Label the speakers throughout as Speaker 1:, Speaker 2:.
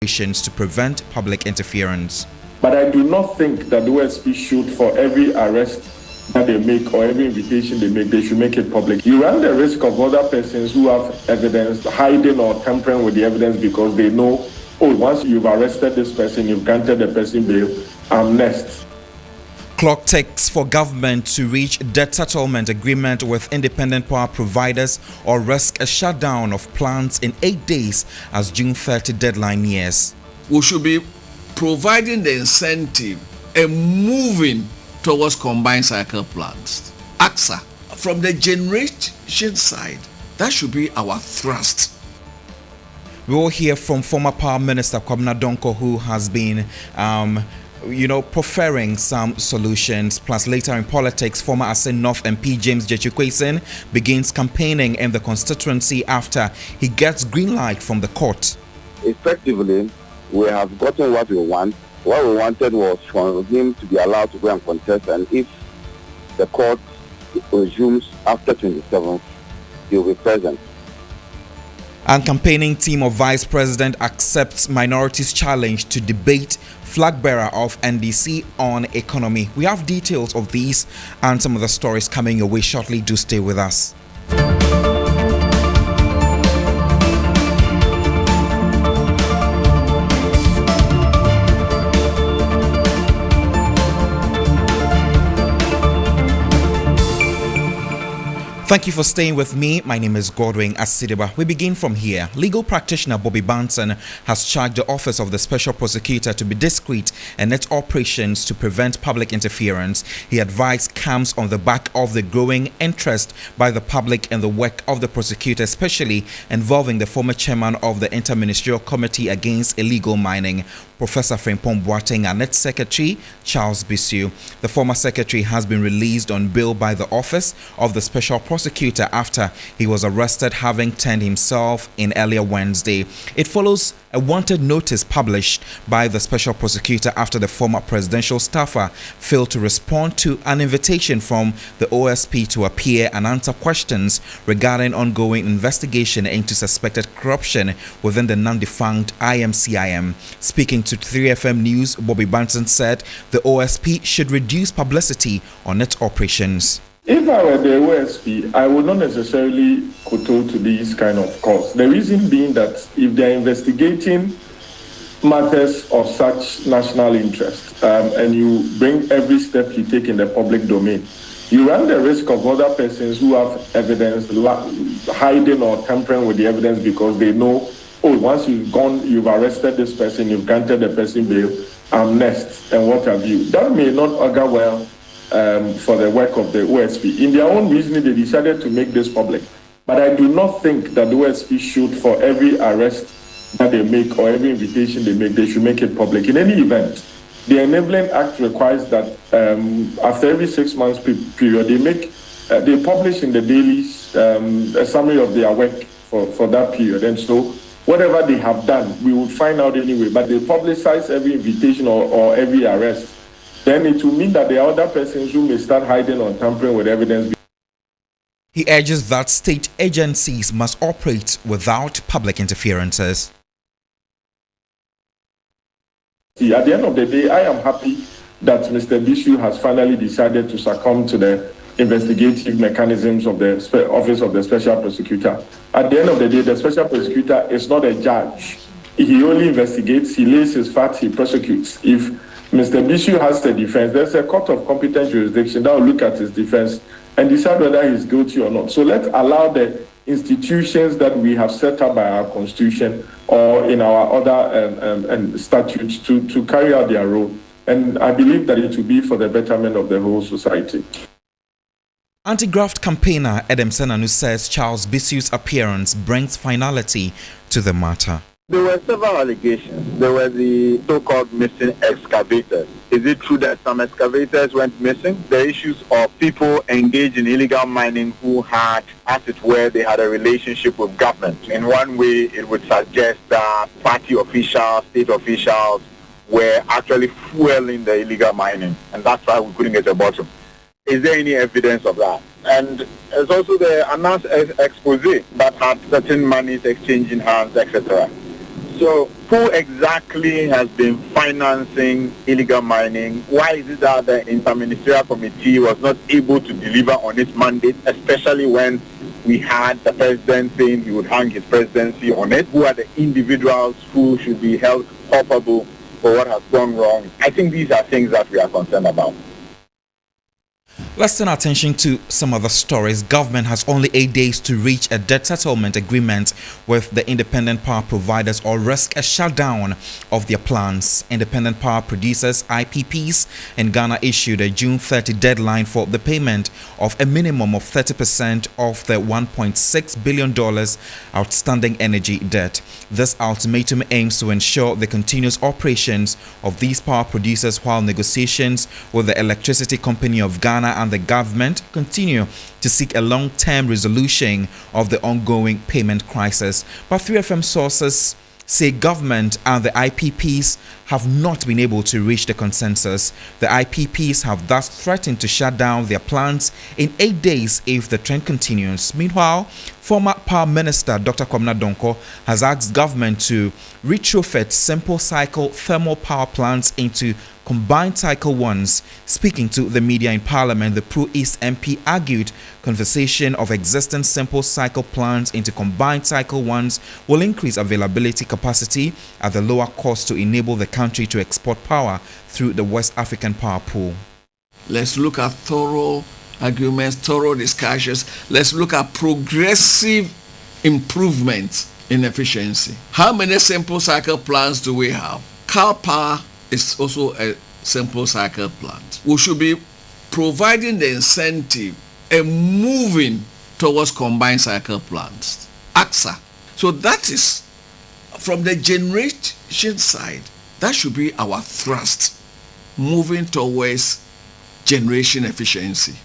Speaker 1: operations to prevent public interference.
Speaker 2: But I do not think that the OSP should, for every arrest that they make or every invitation they make, they should make it public. You run the risk of other persons who have evidence hiding or tampering with the evidence because they know, oh, once you've arrested this person, you've granted the person bail, next.
Speaker 1: Clock ticks for government to reach debt settlement agreement with independent power providers or risk a shutdown of plants in 8 days as June 30 deadline nears.
Speaker 3: We should be providing the incentive and moving towards combined cycle plants. AXA, from the generation side, that should be our thrust.
Speaker 1: We will hear from former Power Minister Kwabena Donkor, who has been preferring some solutions. Plus, later in politics, former Asin North MP James Jechukwesen begins campaigning in the constituency after he gets green light from the court.
Speaker 4: Effectively, we have gotten what we want. What we wanted was for him to be allowed to go and contest, and if the court resumes after 27th, he will be present.
Speaker 1: And campaigning team of Vice President accepts minorities' challenge to debate flag bearer of NDC on economy. We have details of these and some of the stories coming your way shortly. Do stay with us. Thank you for staying with me. My name is Godwin Asidiba. We begin from here. Legal practitioner Bobby Banton has charged the Office of the Special Prosecutor to be discreet in its operations to prevent public interference. He advised comes on the back of the growing interest by the public in the work of the prosecutor, especially involving the former chairman of the Interministerial Committee Against Illegal Mining, Professor Frimpong Boateng, and its secretary, Charles Bisu. The former secretary has been released on bail by the Office of the Special Prosecutor after he was arrested having turned himself in earlier Wednesday. It follows a wanted notice published by the Special Prosecutor after the former presidential staffer failed to respond to an invitation from the OSP to appear and answer questions regarding ongoing investigation into suspected corruption within the now-defunct IMCIM. Speaking to 3FM News, Bobby Banton said the OSP should reduce publicity on its operations.
Speaker 2: If I were the OSP, I would not necessarily kowtow to these kind of calls. The reason being that if they are investigating matters of such national interest and you bring every step you take in the public domain, you run the risk of other persons who have evidence hiding or tampering with the evidence because they know, oh, once you've arrested this person, you've granted the person bail, next, and what have you. That may not augur well for the work of the OSP. In their own reasoning, they decided to make this public. But I do not think that the OSP should, for every arrest that they make or every invitation they make, they should make it public. In any event, the Enabling Act requires that after every 6 months period, they publish in the dailies a summary of their work for that period. And so whatever they have done, we will find out anyway. But they publicize every invitation or every arrest. Then it will mean that there are other persons who may start hiding or tampering with evidence.
Speaker 1: He urges that state agencies must operate without public interferences.
Speaker 2: At the end of the day, I am happy that Mr. Bisu has finally decided to succumb to the investigative mechanisms of the Office of the Special Prosecutor. At the end of the day, the Special Prosecutor is not a judge. He only investigates, he lays his facts, he prosecutes. If Mr. Bisu has the defense, there's a court of competent jurisdiction that will look at his defense and decide whether he's guilty or not. So let's allow the institutions that we have set up by our constitution or in our other statutes to carry out their role. And I believe that it will be for the betterment of the whole society.
Speaker 1: Anti-graft campaigner Edem Senanu says Charles Bisu's appearance brings finality to the matter.
Speaker 4: There were several allegations. There were the so-called missing excavators. Is it true that some excavators went missing? The issues of people engaged in illegal mining who had, as it were, they had a relationship with government. In one way, it would suggest that party officials, state officials were actually fueling the illegal mining, and that's why we couldn't get to the bottom. Is there any evidence of that? And there's also the announced expose that had certain monies exchanging hands, etc. So who exactly has been financing illegal mining? Why is it that the interministerial committee was not able to deliver on its mandate, especially when we had the president saying he would hang his presidency on it? Who are the individuals who should be held culpable for what has gone wrong? I think these are things that we are concerned about.
Speaker 1: Let's turn our attention to some other stories. Government has only 8 days to reach a debt settlement agreement with the independent power providers or risk a shutdown of their plants. Independent power producers (IPPs) in Ghana issued a June 30 deadline for the payment of a minimum of 30% of the $1.6 billion outstanding energy debt. This ultimatum aims to ensure the continuous operations of these power producers while negotiations with the Electricity Company of Ghana and the government continue to seek a long-term resolution of the ongoing payment crisis. But 3FM sources say government and the IPPs have not been able to reach the consensus. The IPPs have thus threatened to shut down their plants in 8 days if the trend continues. Meanwhile, former Power Minister Dr. Kwabena Donkor has asked government to retrofit simple cycle thermal power plants into combined cycle ones. Speaking to the media in Parliament, the Pro-East MP argued conversion of existing simple cycle plants into combined cycle ones will increase availability capacity at the lower cost to enable the country to export power through the West African power pool.
Speaker 3: Let's look at thorough arguments, thorough discussions. Let's look at progressive improvements in efficiency. How many simple cycle plants do we have? Cow power is also a simple cycle plant. We should be providing the incentive and moving towards combined cycle plants. AXA. So that is from the generation side. That should be our thrust, moving towards generation efficiency.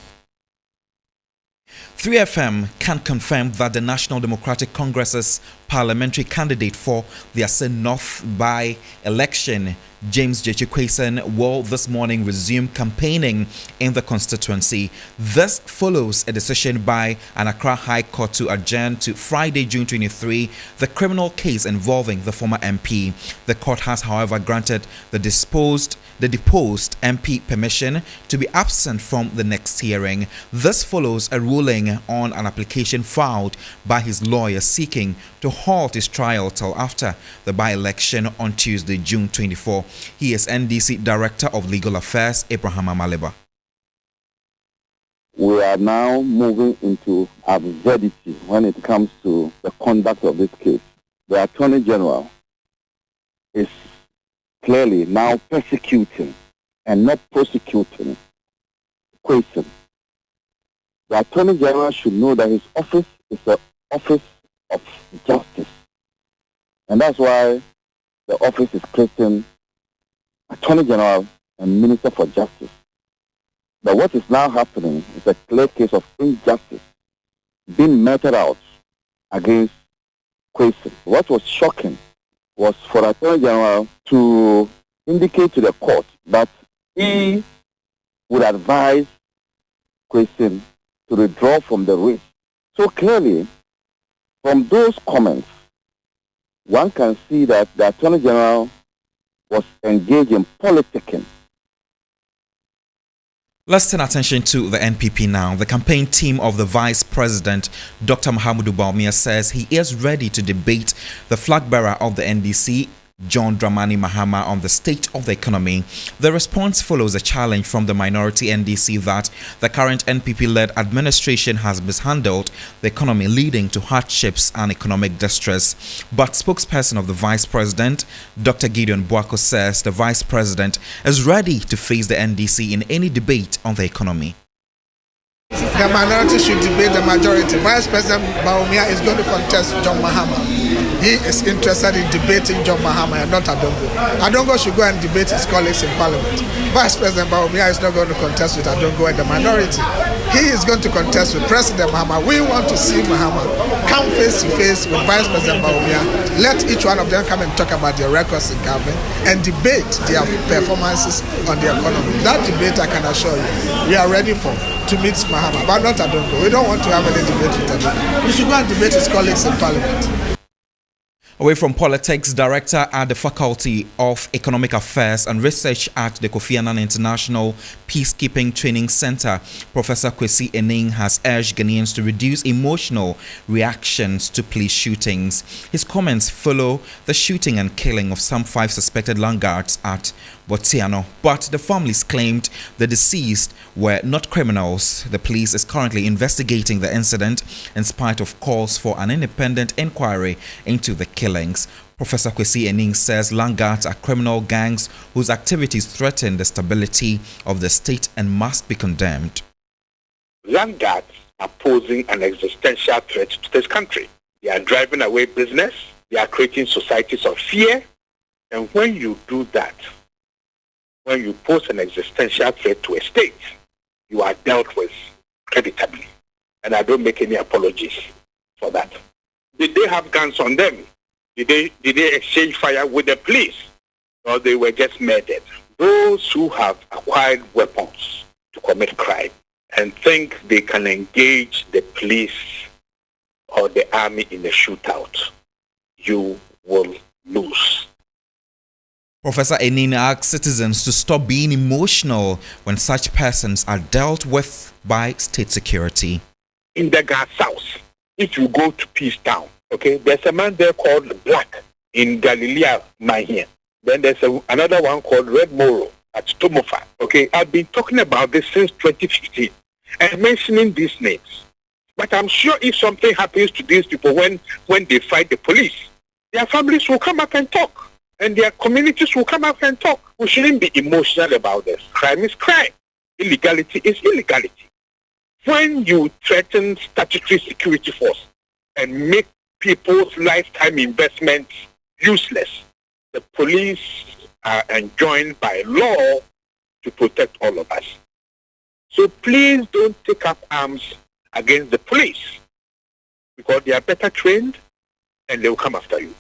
Speaker 1: 3FM can confirm that the National Democratic Congress's parliamentary candidate for the Assin North by-election, James Jechi-Quayson, will this morning resume campaigning in the constituency. This follows a decision by an Accra High Court to adjourn to Friday, June 23, the criminal case involving the former MP. The court has, however, granted the deposed MP permission to be absent from the next hearing. This follows a ruling on an application filed by his lawyer seeking to halt his trial till after the by-election on Tuesday, June 24. He is NDC Director of Legal Affairs, Abraham Amaliba.
Speaker 5: We are now moving into absurdity when it comes to the conduct of this case. The Attorney General is clearly now persecuting and not prosecuting Quayson. The Attorney General should know that his office is the office of justice. And that's why the office is christened Attorney General and Minister for Justice. But what is now happening is a clear case of injustice being meted out against Quayson. What was shocking was for Attorney General to indicate to the court that he would advise Quayson to withdraw from the race. So clearly, from those comments, one can see that the Attorney General was engaged in politicking.
Speaker 1: Let's turn attention to the NPP now. The campaign team of the Vice President, Dr. Mahamudu Bawumia, says he is ready to debate the flag bearer of the NDC, John Dramani Mahama, on the state of the economy. The response follows a challenge from the minority NDC that the current NPP-led administration has mishandled the economy, leading to hardships and economic distress. But spokesperson of the Vice President, Dr. Gideon Boako, says the Vice President is ready to face the NDC in any debate on the economy.
Speaker 6: The minority should debate the majority. Vice President Bawumia is going to contest John Mahama. He is interested in debating John Mahama and not Adongo. Adongo should go and debate his colleagues in Parliament. Vice President Bawumia is not going to contest with Adongo and the minority. He is going to contest with President Mahama. We want to see Mahama come face to face with Vice President Bawumia. Let each one of them come and talk about their records in government and debate their performances on the economy. That debate, I can assure you, we are ready to meet Mahama, but not Adongo. We don't want to have any debate with Adongo. We should go and debate his colleagues in Parliament.
Speaker 1: Away from politics, Director at the Faculty of Economic Affairs and Research at the Kofi Annan International Peacekeeping Training Center, Professor Kwesi Ening, has urged Ghanaians to reduce emotional reactions to police shootings. His comments follow the shooting and killing of some 5 suspected land guards at Botiano, but the families claimed the deceased were not criminals. The police is currently investigating the incident in spite of calls for an independent inquiry into the killings. Professor Kwesi Ening says land guards are criminal gangs whose activities threaten the stability of the state and must be condemned.
Speaker 7: Land guards are posing an existential threat to this country. They are driving away business. They are creating societies of fear. And when you do that, when you pose an existential threat to a state, you are dealt with creditably. And I don't make any apologies for that. Did they have guns on them? Did they exchange fire with the police? Or they were just murdered? Those who have acquired weapons to commit crime and think they can engage the police or the army in a shootout, you will lose.
Speaker 1: Professor Ening asks citizens to stop being emotional when such persons are dealt with by state security.
Speaker 7: In the Gas South, if you go to Peace Town, okay, there's a man there called Black in Galilee, Mahia. Then there's another one called Red Moro at Tomofa. Okay, I've been talking about this since 2015 and mentioning these names. But I'm sure if something happens to these people when they fight the police, their families will come up and talk. And their communities will come up and talk. We shouldn't be emotional about this. Crime is crime. Illegality is illegality. When you threaten statutory security force and make people's lifetime investments useless, the police are enjoined by law to protect all of us. So please don't take up arms against the police because they are better trained and they will come after you.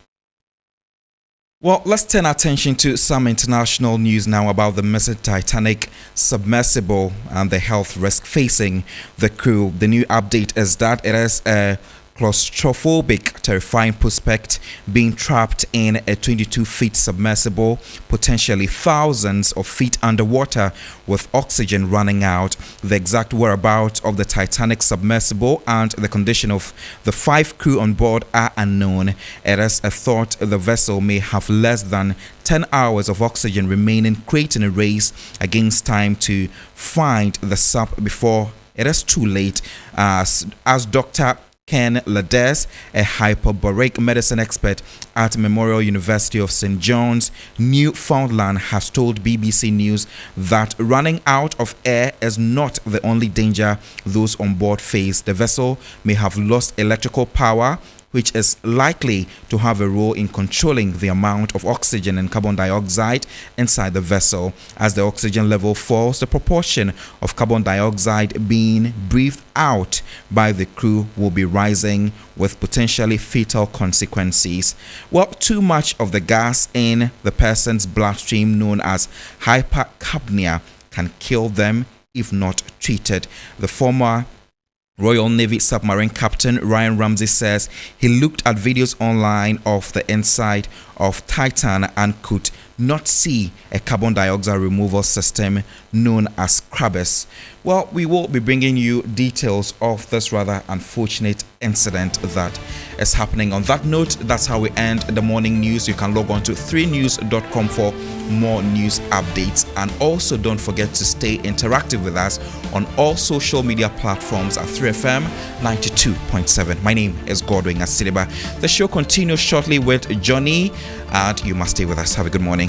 Speaker 1: Well, let's turn our attention to some international news now about the missing Titanic submersible and the health risk facing the crew. The new update is that it is a claustrophobic, terrifying prospect being trapped in a 22-feet submersible, potentially thousands of feet underwater with oxygen running out. The exact whereabouts of the Titanic submersible and the condition of the 5 crew on board are unknown. It is thought the vessel may have less than 10 hours of oxygen remaining, creating a race against time to find the sub before it is too late. As Dr. Ken Lades, a hyperbaric medicine expert at Memorial University of St. John's, Newfoundland, has told BBC News that running out of air is not the only danger those on board face. The vessel may have lost electrical power, which is likely to have a role in controlling the amount of oxygen and carbon dioxide inside the vessel. As the oxygen level falls, the proportion of carbon dioxide being breathed out by the crew will be rising, with potentially fatal consequences. Well, too much of the gas in the person's bloodstream, known as hypercapnia, can kill them if not treated. The former Royal Navy submarine captain Ryan Ramsey says he looked at videos online of the inside of Titan and could not see a carbon dioxide removal system known as CRABIS. Well, we will be bringing you details of this rather unfortunate incident that is happening. On that note, that's how we end the morning news. You can log on to 3news.com for more news updates, and also don't forget to stay interactive with us on all social media platforms at 3FM 92.7. My name is Godwin Asiriba. The show continues shortly with Johnny, and you must stay with us. Have a good morning.